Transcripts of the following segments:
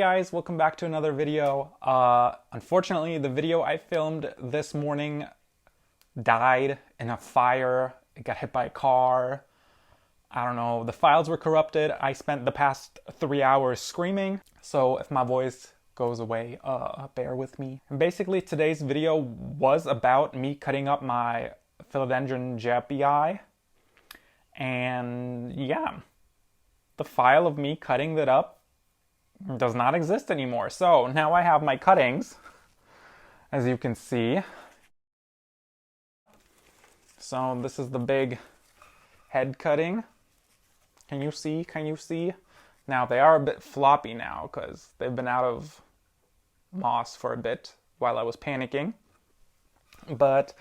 guys, welcome back to another video. Unfortunately, the video I filmed this morning died in a fire. It got hit by a car. I don't know, the files were corrupted. I spent the past 3 hours screaming, so if my voice goes away, bear with me. And basically, today's video was about me cutting up my Philodendron Joepii, and yeah, the file of me cutting that up does not exist anymore. So now I have my cuttings, as you can see. So this is the big head cutting. Can you see? Can you see? Now they are a bit floppy now because they've been out of moss for a bit while I was panicking. But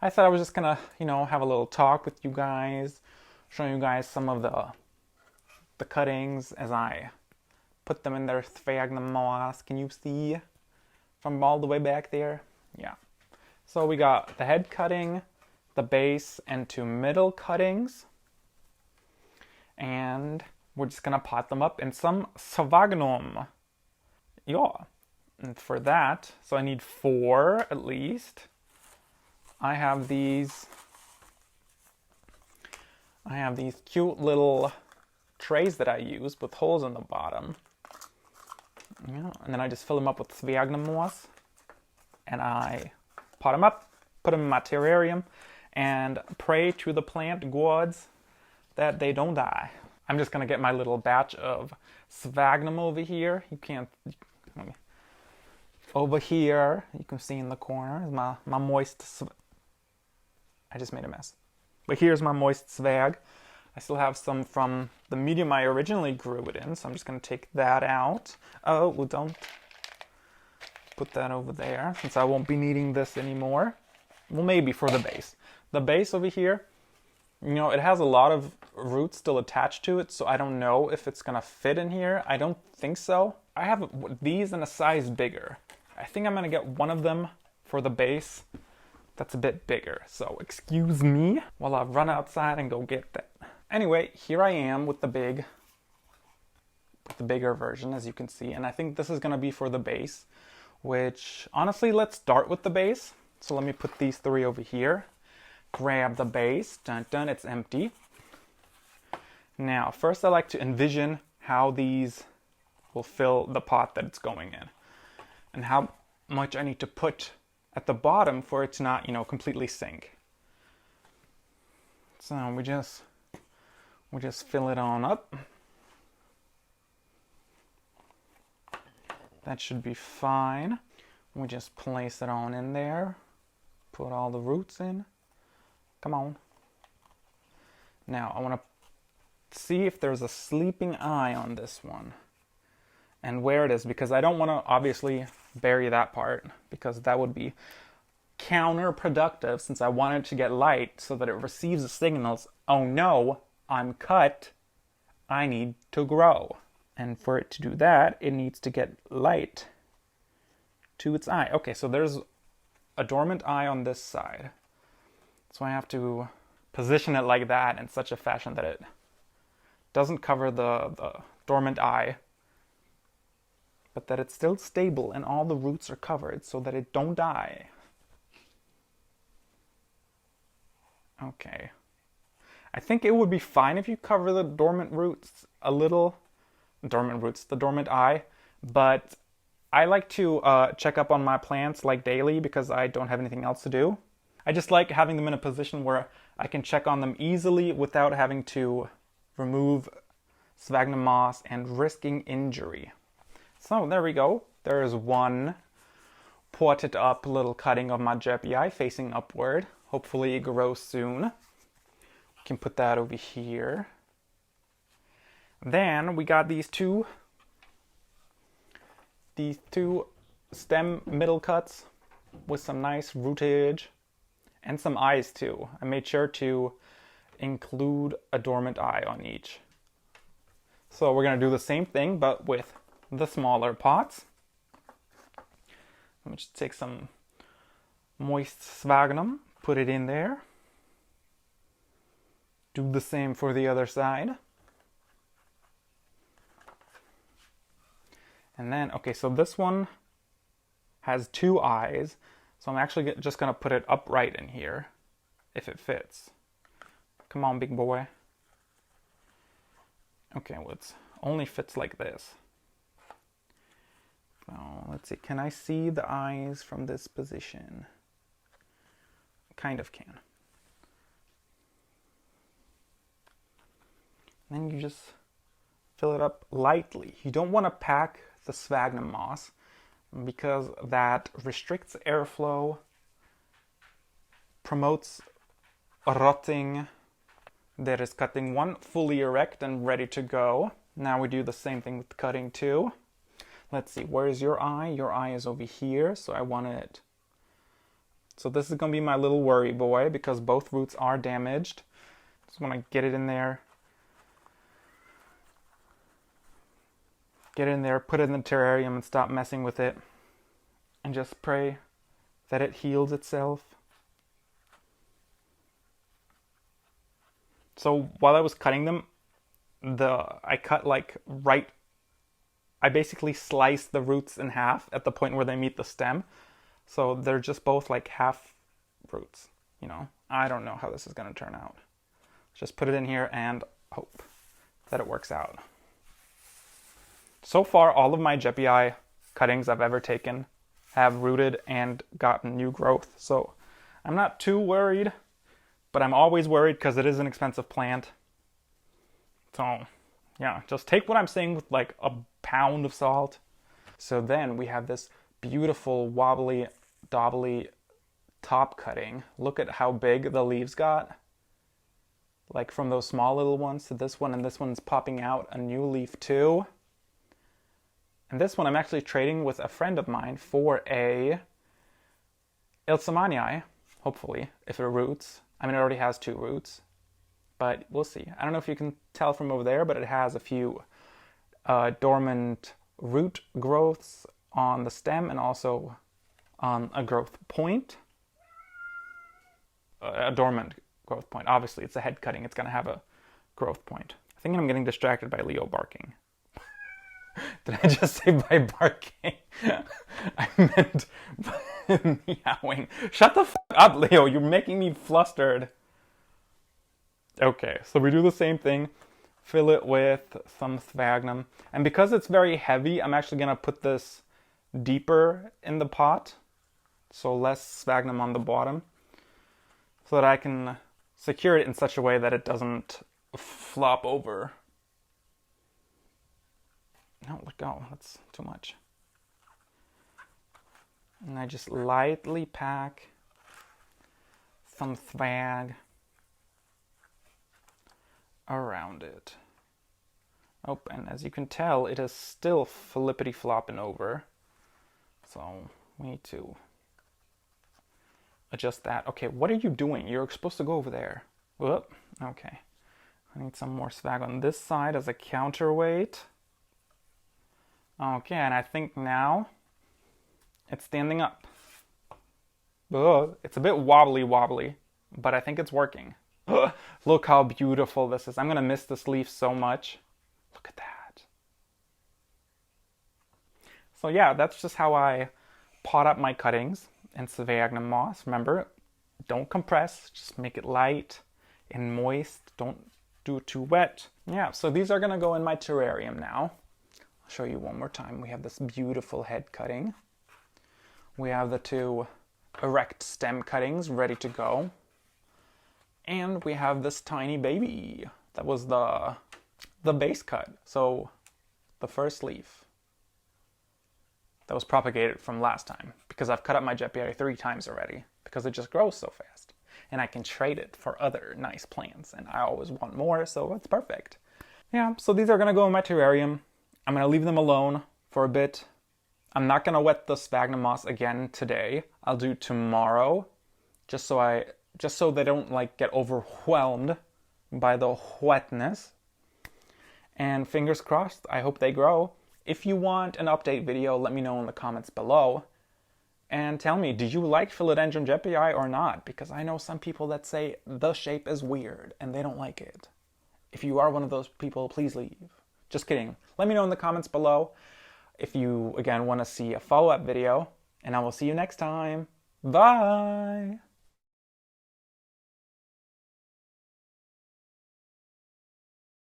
I thought I was just gonna, have a little talk with you guys, show you guys some of the cuttings as I put them in their sphagnum moss. Can you see from all the way back there? Yeah. So we got the head cutting, the base, and 2 middle cuttings. And we're just gonna pot them up in some sphagnum. Yeah. And for that, so I need 4 at least. I have these cute little trays that I use with holes in the bottom. Yeah, and then I just fill them up with sphagnum moss, and I pot them up, put them in my terrarium, and pray to the plant gods that they don't die. I'm just gonna get my little batch of sphagnum over here. Over here, you can see in the corner is my moist. I just made a mess. But here's my moist svag. I still have some from the medium I originally grew it in, so I'm just going to take that out. Oh, well, don't put that over there, since I won't be needing this anymore. Well, maybe for the base. The base over here, it has a lot of roots still attached to it, so I don't know if it's going to fit in here. I don't think so. I have these in a size bigger. I think I'm going to get one of them for the base that's a bit bigger. So excuse me while I run outside and go get that. Anyway, here I am with the bigger version, as you can see, and I think this is going to be for the base, which honestly, let's start with the base. So let me put these 3 over here. Grab the base. Dun dun, it's empty. Now, first I like to envision how these will fill the pot that it's going in, and how much I need to put at the bottom for it to not, completely sink. So we just fill it on up. That should be fine. We just place it on in there. Put all the roots in. Come on. Now I want to see if there's a sleeping eye on this one and where it is, because I don't want to obviously bury that part, because that would be counterproductive, since I want it to get light so that it receives the signals, oh no, I'm cut, I need to grow. And for it to do that, it needs to get light to its eye. Okay, so there's a dormant eye on this side. So I have to position it like that in such a fashion that it doesn't cover the dormant eye, but that it's still stable and all the roots are covered so that it don't die. Okay. I think it would be fine if you cover the dormant roots a little. The dormant eye. But I like to check up on my plants like daily because I don't have anything else to do. I just like having them in a position where I can check on them easily without having to remove sphagnum moss and risking injury. So there we go. There is one potted up little cutting of my Joepii facing upward. Hopefully it grows soon. Can put that over here. Then we got these two stem middle cuts with some nice rootage and some eyes too. I made sure to include a dormant eye on each. So we're going to do the same thing but with the smaller pots. Let me just take some moist sphagnum, put it in there. Do the same for the other side. And then, okay, so this one has 2 eyes. So I'm actually just going to put it upright in here, if it fits. Come on, big boy. Okay, well, it only fits like this. So let's see, can I see the eyes from this position? Kind of can. Then you just fill it up lightly. You don't want to pack the sphagnum moss because that restricts airflow, promotes rotting. There is cutting 1 fully erect and ready to go. Now we do the same thing with cutting 2. Let's see, where is your eye? Your eye is over here, so I want it. So this is going to be my little worry boy because both roots are damaged. Just want to get it in there. Get in there, put it in the terrarium and stop messing with it. And just pray that it heals itself. So while I was cutting them, I cut like I basically sliced the roots in half at the point where they meet the stem. So they're just both like half roots, you know. I don't know how this is going to turn out. Just put it in here and hope that it works out. So far, all of my Joepii cuttings I've ever taken have rooted and gotten new growth. So I'm not too worried, but I'm always worried because it is an expensive plant. So yeah, just take what I'm saying with like a pound of salt. So then we have this beautiful wobbly, dobbly top cutting. Look at how big the leaves got. Like from those small little ones to this one, and this one's popping out a new leaf too. And this one I'm actually trading with a friend of mine for a Ilsamanii, hopefully, if it roots. I mean, it already has 2 roots, but we'll see. I don't know if you can tell from over there, but it has a few dormant root growths on the stem and also on a growth point. A dormant growth point. Obviously, it's a head cutting. It's going to have a growth point. I think I'm getting distracted by Leo barking. Did I just say by barking? I meant meowing. Shut the f*** up, Leo. You're making me flustered. Okay, so we do the same thing. Fill it with some sphagnum. And because it's very heavy, I'm actually going to put this deeper in the pot. So less sphagnum on the bottom. So that I can secure it in such a way that it doesn't flop over. No, let go. That's too much. And I just lightly pack some swag around it. Oh, and as you can tell, it is still flippity flopping over. So we need to adjust that. Okay, what are you doing? You're supposed to go over there. Whoop. Okay. I need some more swag on this side as a counterweight. Okay, and I think now it's standing up. Ugh, it's a bit wobbly, but I think it's working. Ugh, look how beautiful this is. I'm going to miss this leaf so much. Look at that. So yeah, that's just how I pot up my cuttings in sphagnum moss. Remember, don't compress, just make it light and moist. Don't do it too wet. Yeah, so these are going to go in my terrarium now. I'll show you one more time. We have this beautiful head cutting. We have the 2 erect stem cuttings ready to go. And we have this tiny baby. That was the base cut. So the first leaf that was propagated from last time, because I've cut up my Joepii 3 times already because it just grows so fast. And I can trade it for other nice plants, and I always want more, so it's perfect. Yeah, so these are going to go in my terrarium. I'm going to leave them alone for a bit. I'm not going to wet the sphagnum moss again today. I'll do tomorrow, just so they don't like get overwhelmed by the wetness. And fingers crossed, I hope they grow. If you want an update video, let me know in the comments below. And tell me, do you like Philodendron Joepii or not? Because I know some people that say the shape is weird and they don't like it. If you are one of those people, please leave. Just kidding. Let me know in the comments below. if you, again, want to see a follow-up video. And I will see you next time. Bye!